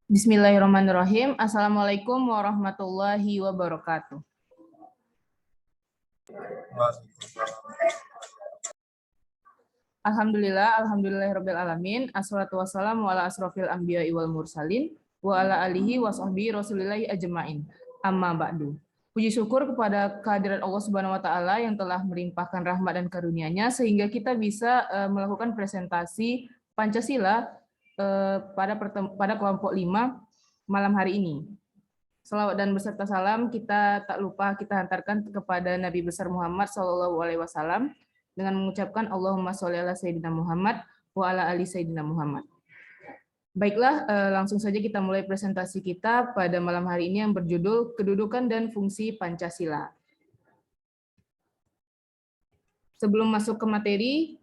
Bismillahirrahmanirrahim. Assalamualaikum warahmatullahi wabarakatuh. Alhamdulillahirabbil alamin. Assalatu wassalamu ala asrofil anbiya'i wal mursalin wa ala alihi wa sahbihi rasulillahi ajmain. Amma ba'du. Puji syukur kepada kehadirat Allah Subhanahu wa taala yang telah melimpahkan rahmat dan karunia-Nya sehingga kita bisa melakukan presentasi Pancasila pada kelompok 5 malam hari ini. Salawat dan beserta salam kita tak lupa kita hantarkan kepada Nabi besar Muhammad SAW dengan mengucapkan Allahumma sholli ala Sayyidina Muhammad wa ala ali Sayyidina Muhammad. Baiklah, langsung saja kita mulai presentasi kita pada malam hari ini yang berjudul Kedudukan dan Fungsi Pancasila. Sebelum masuk ke materi,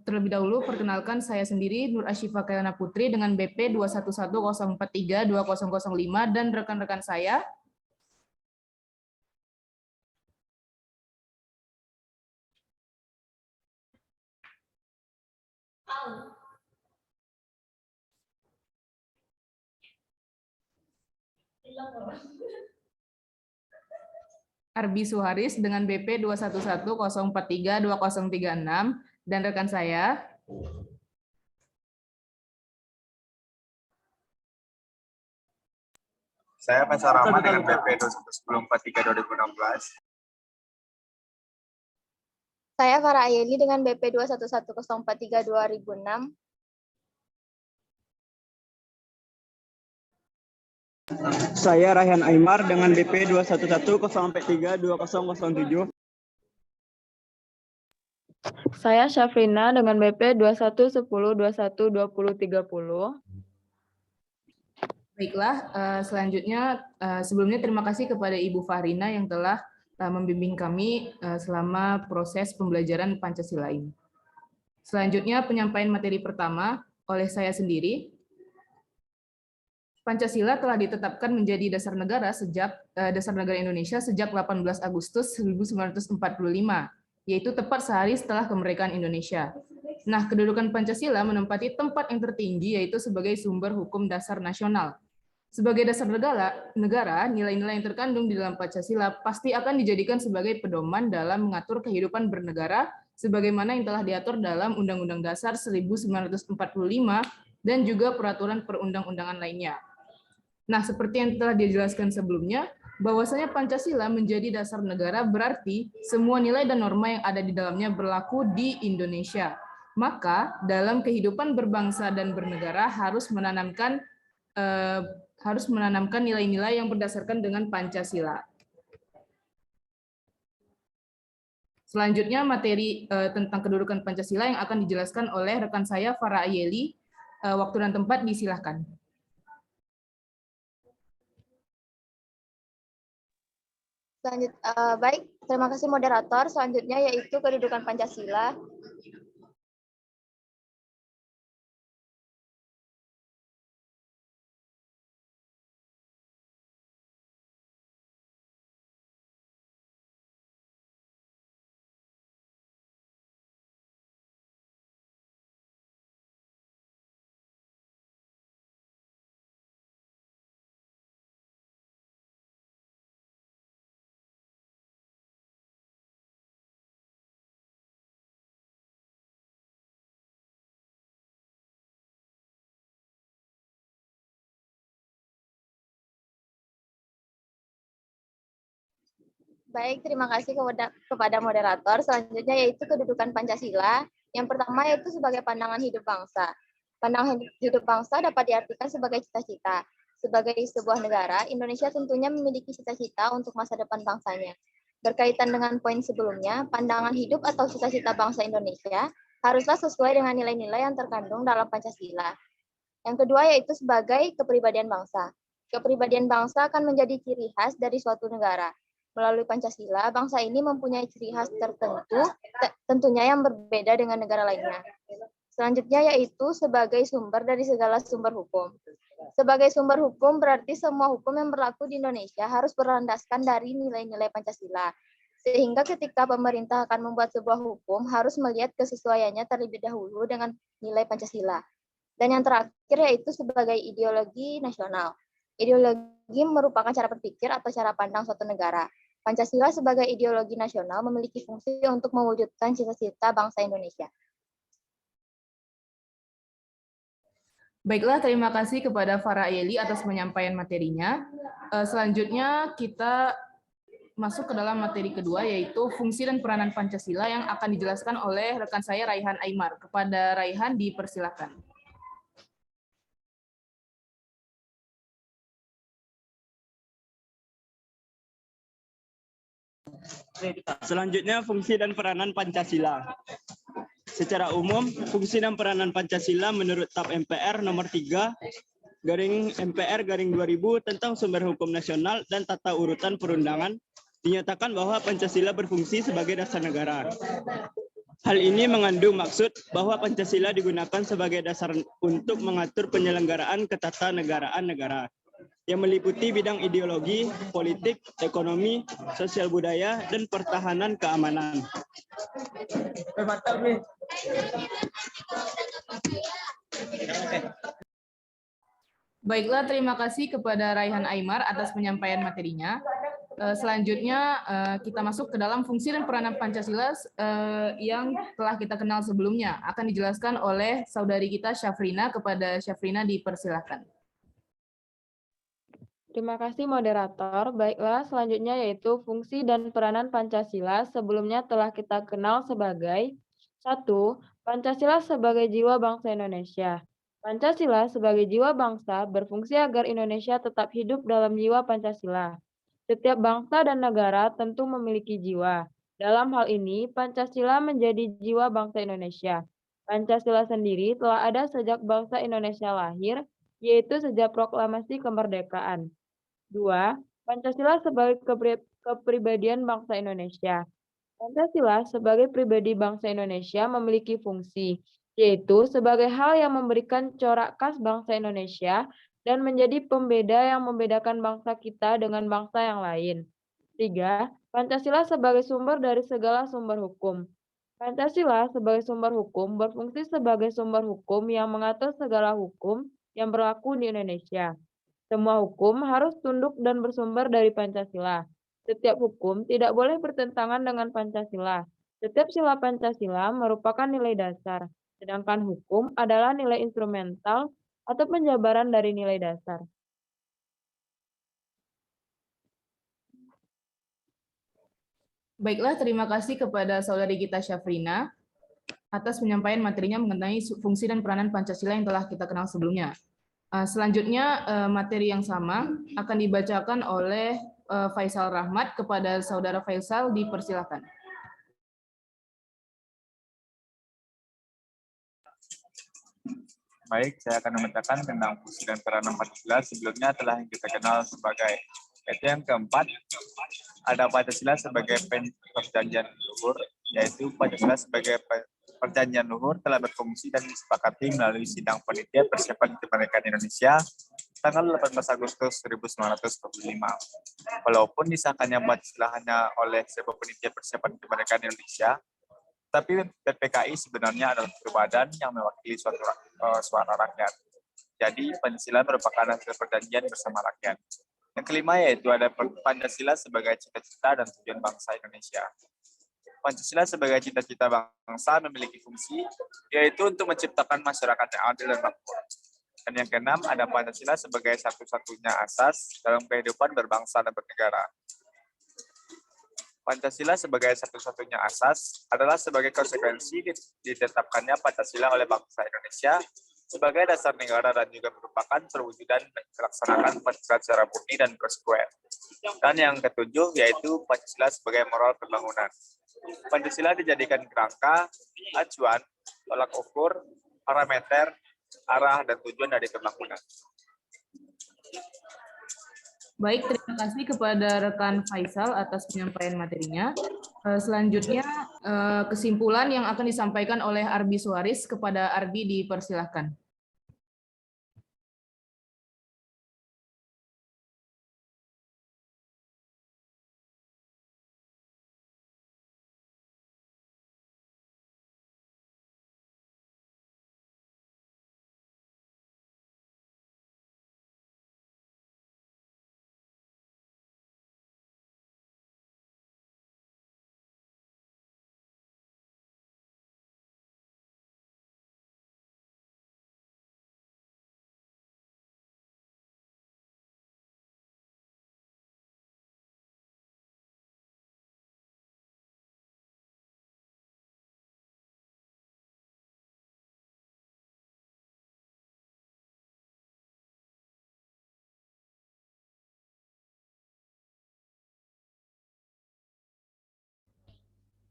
terlebih dahulu perkenalkan saya sendiri Nur Asyifa Kailana Putri dengan BP 21104320005 dan rekan-rekan saya Arbi Suharis dengan BP 21104320036 dan rekan saya Faisal Rahman dengan BP 211043216. Saya Farah Ayeli dengan BP 21104320006. Saya Raihan Aimar dengan BP 21104320007. Saya Syafrina dengan BP 2110212030. Baiklah, selanjutnya sebelumnya terima kasih kepada Ibu Fahrina yang telah membimbing kami selama proses pembelajaran Pancasila ini. Selanjutnya penyampaian materi pertama oleh saya sendiri. Pancasila telah ditetapkan menjadi dasar negara Indonesia sejak 18 Agustus 1945, yaitu tepat sehari setelah kemerdekaan Indonesia. Nah, kedudukan Pancasila menempati tempat yang tertinggi yaitu sebagai sumber hukum dasar nasional. Sebagai dasar negara, nilai-nilai yang terkandung di dalam Pancasila pasti akan dijadikan sebagai pedoman dalam mengatur kehidupan bernegara sebagaimana yang telah diatur dalam Undang-Undang Dasar 1945 dan juga peraturan perundang-undangan lainnya. Nah, seperti yang telah dijelaskan sebelumnya, bahwasanya Pancasila menjadi dasar negara berarti semua nilai dan norma yang ada di dalamnya berlaku di Indonesia. Maka dalam kehidupan berbangsa dan bernegara harus menanamkan nilai-nilai yang berdasarkan dengan Pancasila. Selanjutnya materi tentang kedudukan Pancasila yang akan dijelaskan oleh rekan saya Farah Ayeli. Waktu dan tempat disilahkan. Baik, terima kasih moderator. Selanjutnya yaitu kedudukan Pancasila. Baik, terima kasih kepada moderator. Selanjutnya yaitu kedudukan Pancasila. Yang pertama yaitu sebagai pandangan hidup bangsa. Pandangan hidup bangsa dapat diartikan sebagai cita-cita. Sebagai sebuah negara, Indonesia tentunya memiliki cita-cita untuk masa depan bangsanya. Berkaitan dengan poin sebelumnya, pandangan hidup atau cita-cita bangsa Indonesia haruslah sesuai dengan nilai-nilai yang terkandung dalam Pancasila. Yang kedua yaitu sebagai kepribadian bangsa. Kepribadian bangsa akan menjadi ciri khas dari suatu negara. Melalui Pancasila, bangsa ini mempunyai ciri khas tertentu, tentunya yang berbeda dengan negara lainnya. Selanjutnya yaitu sebagai sumber dari segala sumber hukum. Sebagai sumber hukum berarti semua hukum yang berlaku di Indonesia harus berlandaskan dari nilai-nilai Pancasila. Sehingga ketika pemerintah akan membuat sebuah hukum, harus melihat kesesuaiannya terlebih dahulu dengan nilai Pancasila. Dan yang terakhir yaitu sebagai ideologi nasional. Ideologi merupakan cara berpikir atau cara pandang suatu negara. Pancasila sebagai ideologi nasional memiliki fungsi untuk mewujudkan cita-cita bangsa Indonesia. Baiklah, terima kasih kepada Farah Yeli atas penyampaian materinya. Selanjutnya kita masuk ke dalam materi kedua, yaitu fungsi dan peranan Pancasila yang akan dijelaskan oleh rekan saya Raihan Aimar. Kepada Raihan dipersilakan. Selanjutnya, fungsi dan peranan Pancasila. Secara umum, fungsi dan peranan Pancasila menurut TAP MPR nomor 3 MPR 2000 tentang sumber hukum nasional dan tata urutan perundangan dinyatakan bahwa Pancasila berfungsi sebagai dasar negara. Hal ini mengandung maksud bahwa Pancasila digunakan sebagai dasar untuk mengatur penyelenggaraan ketatanegaraan negara yang meliputi bidang ideologi, politik, ekonomi, sosial budaya, dan pertahanan keamanan. Baiklah, terima kasih kepada Raihan Aimar atas penyampaian materinya. Selanjutnya kita masuk ke dalam fungsi dan peranan Pancasila yang telah kita kenal sebelumnya. Akan dijelaskan oleh saudari kita Syafrina. Kepada Syafrina dipersilakan. Terima kasih moderator. Baiklah, selanjutnya yaitu fungsi dan peranan Pancasila sebelumnya telah kita kenal sebagai 1. Pancasila sebagai jiwa bangsa Indonesia. Pancasila sebagai jiwa bangsa berfungsi agar Indonesia tetap hidup dalam jiwa Pancasila. Setiap bangsa dan negara tentu memiliki jiwa. Dalam hal ini, Pancasila menjadi jiwa bangsa Indonesia. Pancasila sendiri telah ada sejak bangsa Indonesia lahir, yaitu sejak proklamasi kemerdekaan. 2. Pancasila sebagai kepribadian bangsa Indonesia. Pancasila sebagai pribadi bangsa Indonesia memiliki fungsi, yaitu sebagai hal yang memberikan corak khas bangsa Indonesia dan menjadi pembeda yang membedakan bangsa kita dengan bangsa yang lain. 3. Pancasila sebagai sumber dari segala sumber hukum. Pancasila sebagai sumber hukum berfungsi sebagai sumber hukum yang mengatur segala hukum yang berlaku di Indonesia. Semua hukum harus tunduk dan bersumber dari Pancasila. Setiap hukum tidak boleh bertentangan dengan Pancasila. Setiap sila Pancasila merupakan nilai dasar, sedangkan hukum adalah nilai instrumental atau penjabaran dari nilai dasar. Baiklah, terima kasih kepada saudari kita Syafrina atas penyampaian materinya mengenai fungsi dan peranan Pancasila yang telah kita kenal sebelumnya. Selanjutnya, materi yang sama akan dibacakan oleh Faisal Rahmat. Kepada saudara Faisal dipersilakan. Baik, saya akan memetakan tentang fungsi dan peranan Pancasila. Sebelumnya telah kita kenal sebagai itu yang keempat, ada Pancasila sebagai perjanjian luhur, yaitu Pancasila sebagai perjanjian luhur telah berfungsi dan disepakati melalui sidang panitia persiapan kemerdekaan Indonesia tanggal 18 Agustus 1945. Walaupun disahkannya Pancasila hanya oleh sebuah panitia persiapan kemerdekaan Indonesia, tapi PPKI sebenarnya adalah badan yang mewakili suara rakyat. Jadi Pancasila merupakan hasil perjanjian bersama rakyat. Yang kelima yaitu ada Pancasila sebagai cita-cita dan tujuan bangsa Indonesia. Pancasila sebagai cita-cita bangsa memiliki fungsi yaitu untuk menciptakan masyarakat yang adil dan makmur. Dan yang keenam ada Pancasila sebagai satu-satunya asas dalam kehidupan berbangsa dan bernegara. Pancasila sebagai satu-satunya asas adalah sebagai konsekuensi ditetapkannya Pancasila oleh bangsa Indonesia sebagai dasar negara dan juga merupakan perwujudan melaksanakan Pancasila secara murni dan konsekuen. Dan yang ketujuh yaitu Pancasila sebagai moral pembangunan. Pancasila dijadikan kerangka, acuan, tolak ukur, parameter, arah, dan tujuan dari pembangunan. Baik, terima kasih kepada rekan Faisal atas penyampaian materinya. Selanjutnya, kesimpulan yang akan disampaikan oleh Arbi Suharis. Kepada Arbi dipersilahkan.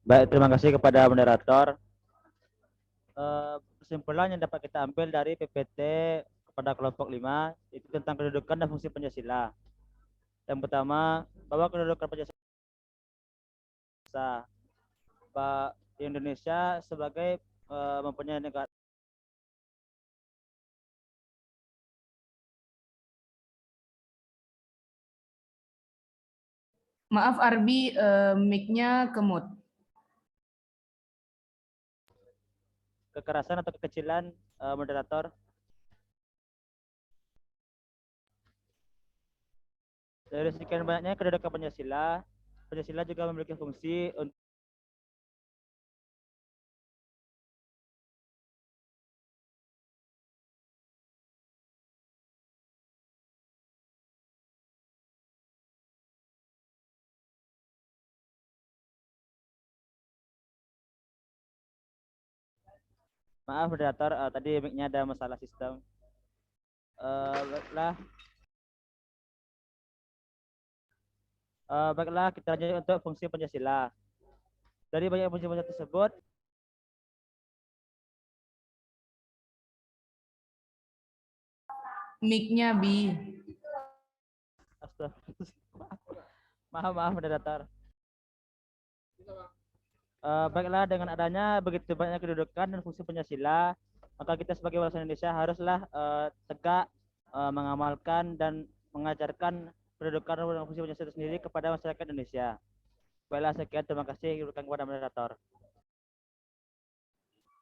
Baik, terima kasih kepada moderator. Kesimpulan yang dapat kita ambil dari PPT pada kelompok 5 itu tentang kedudukan dan fungsi Pancasila. Yang pertama, bahwa kedudukan Pancasila di Indonesia sebagai mempunyai negara. Maaf Arbi, mic-nya ke mute. Kekerasan atau kekecilan moderator. Dari sekian banyaknya kedudukan Pancasila, Pancasila juga memiliki fungsi untuk maaf moderator, tadi mic-nya ada masalah sistem. Baiklah, kita lanjut untuk fungsi Pancasila. Dari banyak fungsi Pancasila tersebut, Mic-nya Bi. maaf moderator. Baiklah, dengan adanya begitu banyak kedudukan dan fungsi Pancasila, maka kita sebagai bangsa Indonesia haruslah tegak mengamalkan dan mengajarkan kedudukan dan fungsi Pancasila sendiri kepada masyarakat Indonesia. Baiklah, sekian, terima kasih kepada moderator.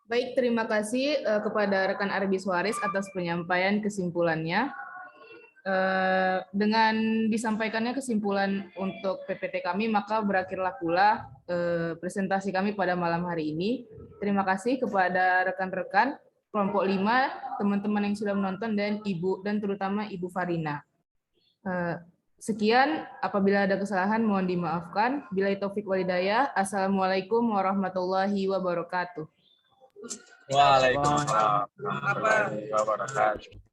Baik, terima kasih kepada rekan Arbi Suharis atas penyampaian kesimpulannya. Dengan disampaikannya kesimpulan untuk PPT kami, maka berakhirlah pula presentasi kami pada malam hari ini. Terima kasih kepada rekan-rekan kelompok 5, teman-teman yang sudah menonton, dan Ibu, dan terutama Ibu Farina. Sekian, apabila ada kesalahan mohon dimaafkan. Billahi taufik wal hidayah. Assalamualaikum warahmatullahi wabarakatuh. Waalaikumsalam warahmatullahi wabarakatuh.